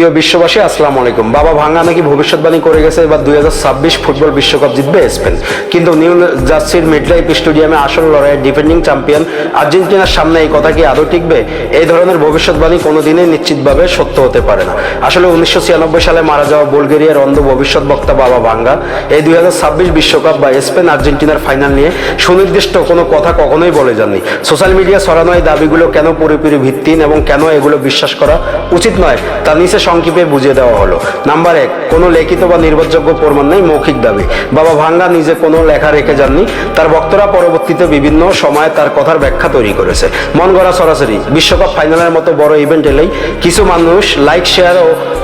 প্রিয় বিশ্ববাসী, আসসালামু আলাইকুম। বাবা ভাঙ্গা নাকি ভবিষ্যৎবাণী করে গেছে এবার 2026 ফুটবল বিশ্বকাপ জিতবে স্পেন। কিন্তু নিউ জার্সির মিডলাইফ স্টেডিয়ামে আসল লড়াইয়ে ডিফেন্ডিং চ্যাম্পিয়ন আর্জেন্টিনার সামনে এই কথা কি আদৌ টিকবে? এই ধরনের ভবিষ্যৎবাণী কোনোদিনই নিশ্চিতভাবে সত্য হতে পারে না। আসলে 1996 সালে মারা যাওয়া বুলগেরিয়ার অন্ধ ভবিষ্যৎ বক্তা বাবা ভাঙ্গা এই 2026 বিশ্বকাপ বা স্পেন আর্জেন্টিনার ফাইনাল নিয়ে সুনির্দিষ্ট কোনো কথা কখনোই বলে যাননি। সোশ্যাল মিডিয়া ছড়ানো এই দাবিগুলো কেন পুরোপুরি ভিত্তিহীন এবং কেন এগুলো বিশ্বাস করা উচিত নয় তা নিচে সংক্ষেপে বুঝিয়ে দেওয়া হলো। নাম্বার 1, কোনো লিখিত বা নির্ভরযোগ্য প্রমাণ নেই, মৌখিক দাবি। বাবা ভাঙ্গা নিজে কোনো লেখা রেখে যাননি, তার বক্তরা পরবর্তীতে বিভিন্ন সময়ে তার কথার ব্যাখ্যা তৈরি করেছে। মন গড়া সরাসরি বিশ্বকাপ ফাইনালের মতো বড় ইভেন্ট এলেই কিছু মানুষ লাইক শেয়ার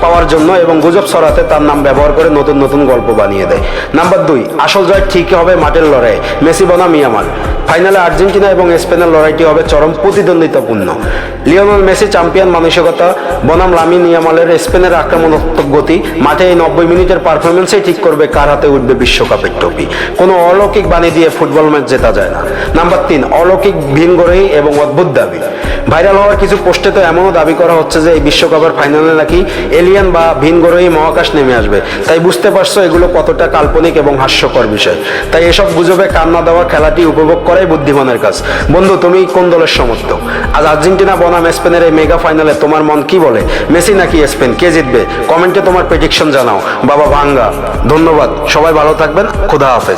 পাওয়ার জন্য এবং গুজব ছড়াতে তার নাম ব্যবহার করে নতুন নতুন গল্প বানিয়ে দেয়। নাম্বার 2, আসল জয় ঠিক হবে মাঠের লড়াই, মেসি বনাম ইয়ামাল। ফাইনালে আর্জেন্টিনা এবং স্পেনের লড়াইটি হবে চরম প্রতিদ্বন্দ্বিতাপূর্ণ। লিওনেল মেসি চ্যাম্পিয়ন মানসিকতা বনাম লামিন ইয়ামালের স্পেনের আক্রমণাত্মক গতি। মাঠে এই 90 মিনিটের পারফরমেন্সই ঠিক করবে কার হাতে উঠবে বিশ্বকাপের ট্রফি। কোনো অলৌকিক বাণী দিয়ে ফুটবল ম্যাচ জেতা যায় না। নাম্বার 3, অলৌকিক ভিনগ্রহী এবং অদ্ভুত দাবি। ভাইরাল হওয়ার কিছু পোস্টে তো এমনও দাবি করা হচ্ছে যে এই বিশ্বকাপের ফাইনালে নাকি এলিয়ান বা ভিনগ্রহী মহাকাশ নেমে আসবে। তাই বুঝতে পারছো এগুলো কতটা কাল্পনিক এবং হাস্যকর বিষয়। তাই এসব গুজবে কান না দেওয়া, খেলাটি উপভোগ করাই বুদ্ধিমানের কাজ। বন্ধু, তুমি কোন দলের সমর্থক? আজ আর্জেন্টিনা বনাম স্পেনের এই মেগা ফাইনালে তোমার মন কি বলে? মেসি নাকি স্পেন, কে জিতবে? কমেন্টে তোমার প্রেডিকশন জানাও। বাবা ভাঙ্গা। ধন্যবাদ, সবাই ভালো থাকবেন, খোদা হাফেজ।